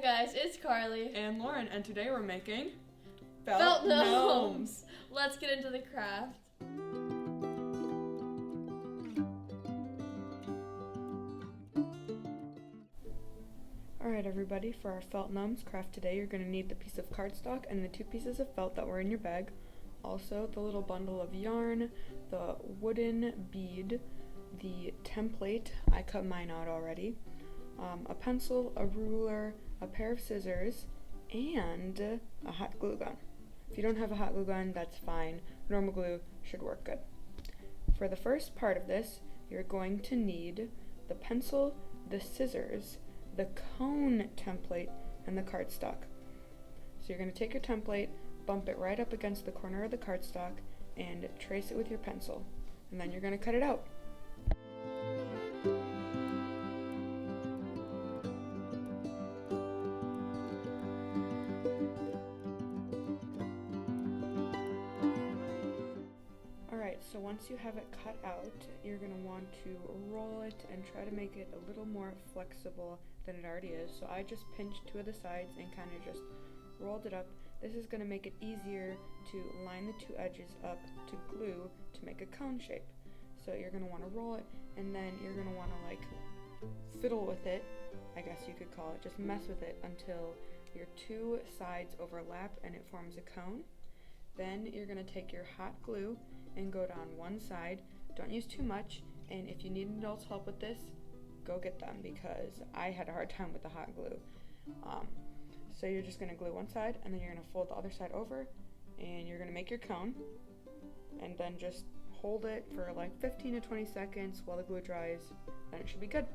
guys, it's Carly. And Lauren, and today we're making Felt Gnomes. Let's get into the craft. Alright everybody, for our Felt Gnomes craft today, you're going to need the piece of cardstock and the 2 pieces of felt that were in your bag. Also, the little bundle of yarn, the wooden bead, the template, I cut mine out already, a pencil, a ruler, a pair of scissors, and a hot glue gun. If you don't have a hot glue gun, that's fine. Normal glue should work good. For the first part of this, you're going to need the pencil, the scissors, the cone template, and the cardstock. So you're going to take your template, bump it right up against the corner of the cardstock, and trace it with your pencil. And then you're going to cut it out. Alright, so once you have it cut out, you're going to want to roll it and try to make it a little more flexible than it already is. So I just pinched 2 of the sides and kind of just rolled it up. This is going to make it easier to line the 2 edges up to glue to make a cone shape. So you're going to want to roll it, and then you're going to want to like fiddle with it, I guess you could call it. Just mess with it until your 2 sides overlap and it forms a cone. Then you're going to take your hot glue and go down one side. Don't use too much, and if you need an adult's help with this, go get them, because I had a hard time with the hot glue. So you're just going to glue one side, and then you're going to fold the other side over, and you're going to make your cone, and then just hold it for like 15 to 20 seconds while the glue dries, then it should be good.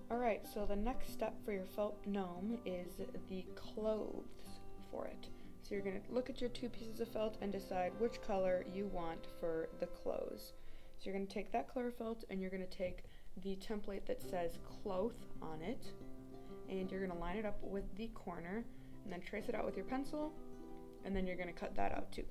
Alright, so the next step for your felt gnome is the clothes for it. So you're going to look at your 2 pieces of felt and decide which color you want for the clothes. So you're going to take that color felt and you're going to take the template that says cloth on it, and you're going to line it up with the corner and then trace it out with your pencil, and then you're going to cut that out too.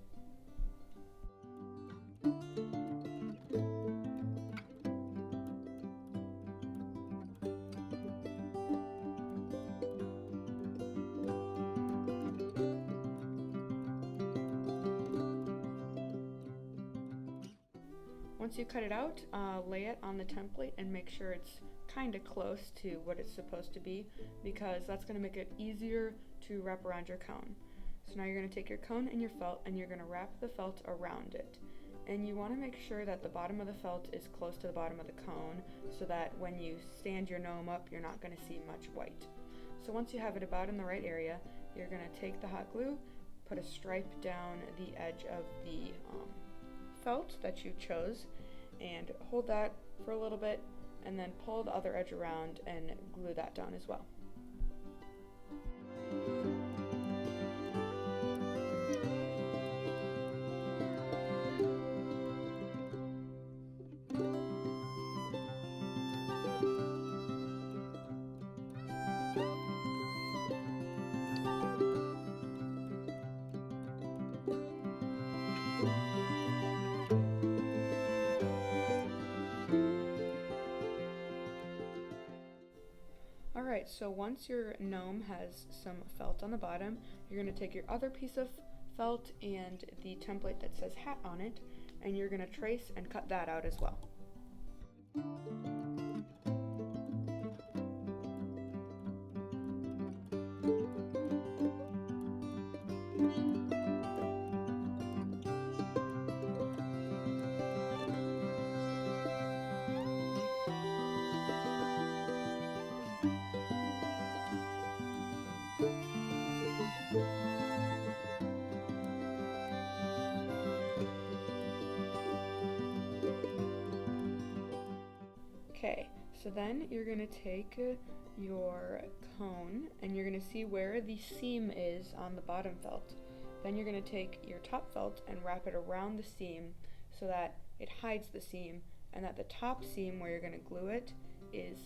Once you cut it out, lay it on the template and make sure it's kind of close to what it's supposed to be, because that's going to make it easier to wrap around your cone. So now you're going to take your cone and your felt and you're going to wrap the felt around it. And you want to make sure that the bottom of the felt is close to the bottom of the cone, so that when you stand your gnome up, you're not going to see much white. So once you have it about in the right area, you're going to take the hot glue, put a stripe down the edge of the felt that you chose, and hold that for a little bit, and then pull the other edge around and glue that down as well. Alright, so once your gnome has some felt on the bottom, you're going to take your other piece of felt and the template that says hat on it, and you're going to trace and cut that out as well. Okay, so then you're going to take your cone and you're going to see where the seam is on the bottom felt. Then you're going to take your top felt and wrap it around the seam so that it hides the seam, and that the top seam where you're going to glue it is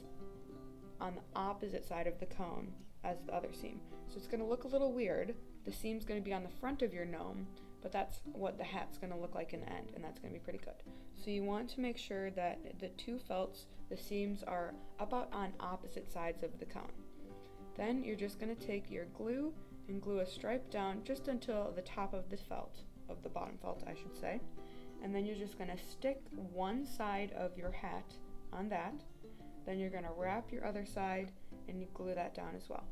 on the opposite side of the cone as the other seam. So it's going to look a little weird. The seam's going to be on the front of your gnome, but that's what the hat's going to look like in the end, and that's going to be pretty good. So you want to make sure that the two felts, the seams are about on opposite sides of the cone. Then you're just going to take your glue and glue a stripe down just until the top of the felt, of the bottom felt I should say, and then you're just going to stick one side of your hat on that. Then you're going to wrap your other side and you glue that down as well.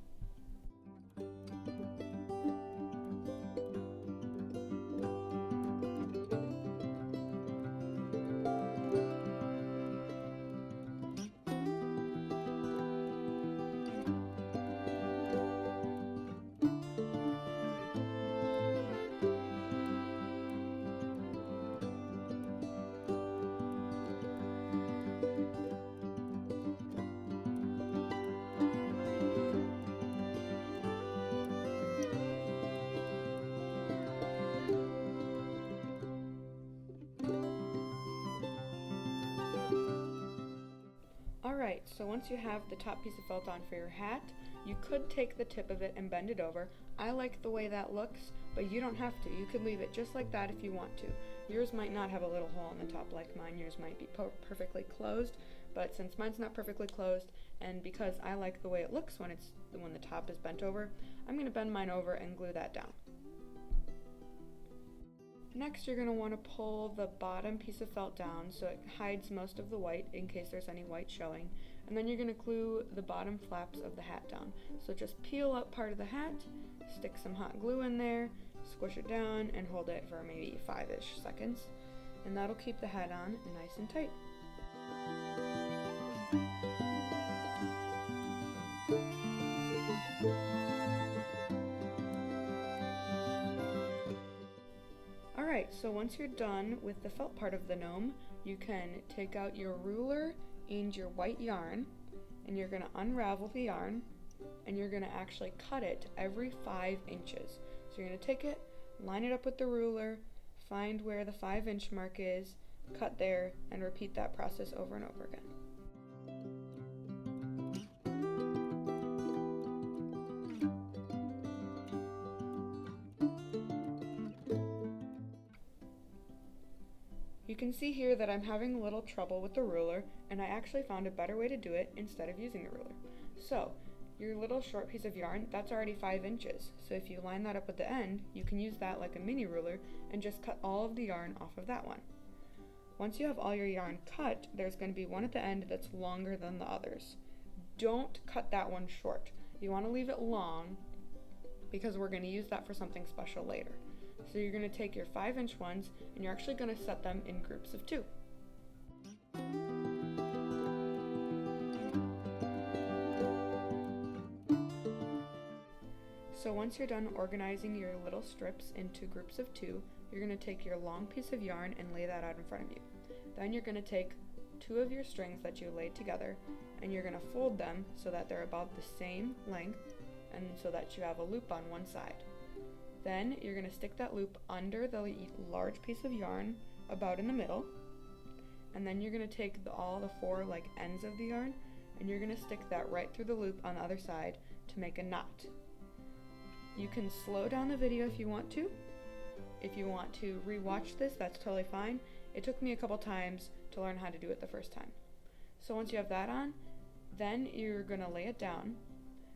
Alright, so once you have the top piece of felt on for your hat, you could take the tip of it and bend it over. I like the way that looks, but you don't have to. You could leave it just like that if you want to. Yours might not have a little hole in the top like mine. Yours might be perfectly closed, but since mine's not perfectly closed, and because I like the way it looks when the top is bent over, I'm going to bend mine over and glue that down. Next, you're going to want to pull the bottom piece of felt down so it hides most of the white in case there's any white showing. And then you're going to glue the bottom flaps of the hat down. So just peel up part of the hat, stick some hot glue in there, squish it down, and hold it for maybe 5-ish seconds. And that'll keep the hat on nice and tight. Alright, so once you're done with the felt part of the gnome, you can take out your ruler and your white yarn, and you're going to unravel the yarn, and you're going to actually cut it every 5 inches. So you're going to take it, line it up with the ruler, find where the 5-inch mark is, cut there, and repeat that process over and over again. You can see here that I'm having a little trouble with the ruler, and I actually found a better way to do it instead of using the ruler. So, your little short piece of yarn, that's already 5 inches, so if you line that up at the end, you can use that like a mini ruler and just cut all of the yarn off of that one. Once you have all your yarn cut, there's going to be one at the end that's longer than the others. Don't cut that one short. You want to leave it long because we're going to use that for something special later. So you're going to take your 5-inch ones and you're actually going to set them in groups of 2. So once you're done organizing your little strips into groups of 2, you're going to take your long piece of yarn and lay that out in front of you. Then you're going to take 2 of your strings that you laid together and you're going to fold them so that they're about the same length and so that you have a loop on one side. Then you're going to stick that loop under the large piece of yarn about in the middle, and then you're going to take all the 4 ends of the yarn and you're going to stick that right through the loop on the other side to make a knot. You can slow down the video if you want to. If you want to rewatch this, that's totally fine. It took me a couple times to learn how to do it the first time. So once you have that on, then you're going to lay it down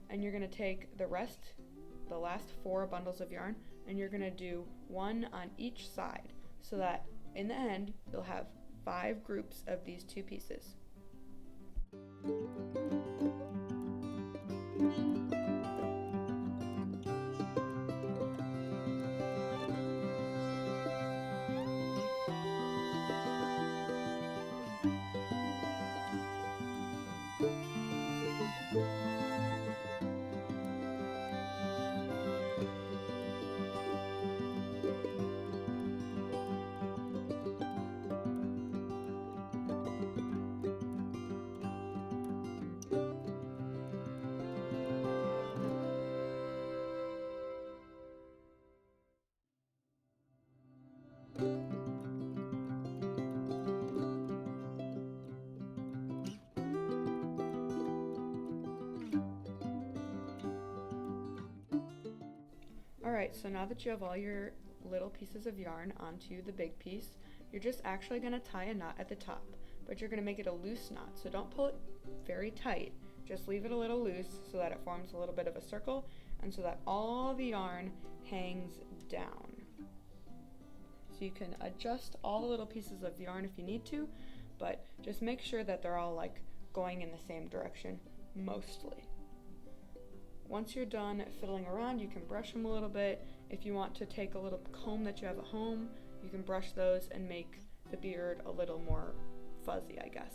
and you're going to take the last 4 bundles of yarn, and you're going to do 1 on each side so that in the end you'll have 5 groups of these 2 pieces. Alright, so now that you have all your little pieces of yarn onto the big piece, you're just actually going to tie a knot at the top, but you're going to make it a loose knot, so don't pull it very tight, just leave it a little loose so that it forms a little bit of a circle and so that all the yarn hangs down. So you can adjust all the little pieces of yarn if you need to, but just make sure that they're all like going in the same direction mostly. Once you're done fiddling around, you can brush them a little bit. If you want to take a little comb that you have at home, you can brush those and make the beard a little more fuzzy, I guess.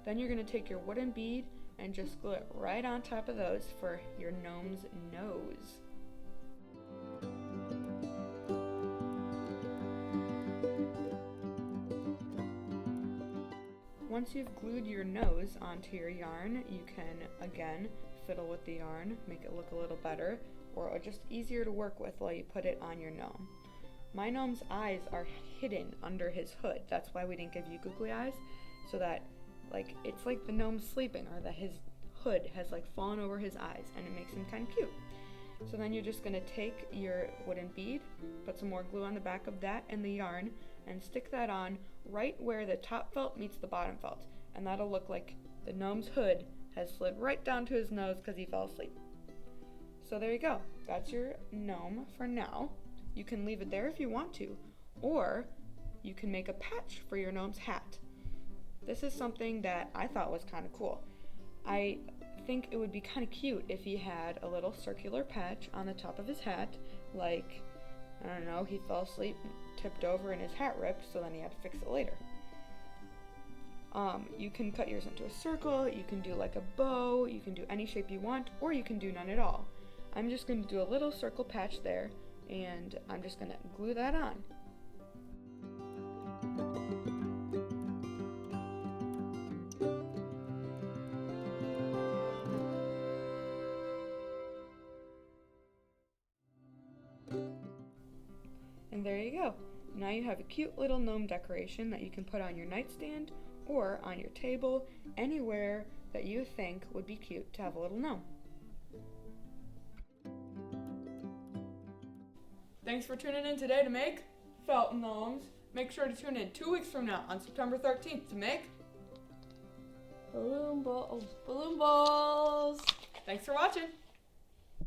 Then you're going to take your wooden bead and just glue it right on top of those for your gnome's nose. Once you've glued your nose onto your yarn, you can again fiddle with the yarn, make it look a little better, or just easier to work with while you put it on your gnome. My gnome's eyes are hidden under his hood. That's why we didn't give you googly eyes, so that it's like the gnome's sleeping, or that his hood has fallen over his eyes, and it makes him kind of cute. So then you're just going to take your wooden bead, put some more glue on the back of that and the yarn, and stick that on right where the top felt meets the bottom felt, and that'll look like the gnome's hood has slid right down to his nose because he fell asleep. So there you go. That's your gnome for now. You can leave it there if you want to, or you can make a patch for your gnome's hat. This is something that I thought was kind of cool. I think it would be kind of cute if he had a little circular patch on the top of his hat, like, I don't know, he fell asleep, tipped over, and his hat ripped, so then he had to fix it later. You can cut yours into a circle, you can do like a bow, you can do any shape you want, or you can do none at all. I'm just going to do a little circle patch there, and I'm just going to glue that on. And there you go. Now you have a cute little gnome decoration that you can put on your nightstand or on your table, anywhere that you think would be cute to have a little gnome. Thanks for tuning in today to make Felt Gnomes. Make sure to tune in 2 weeks from now on September 13th to make balloon balls. Balloon balls. Thanks for watching.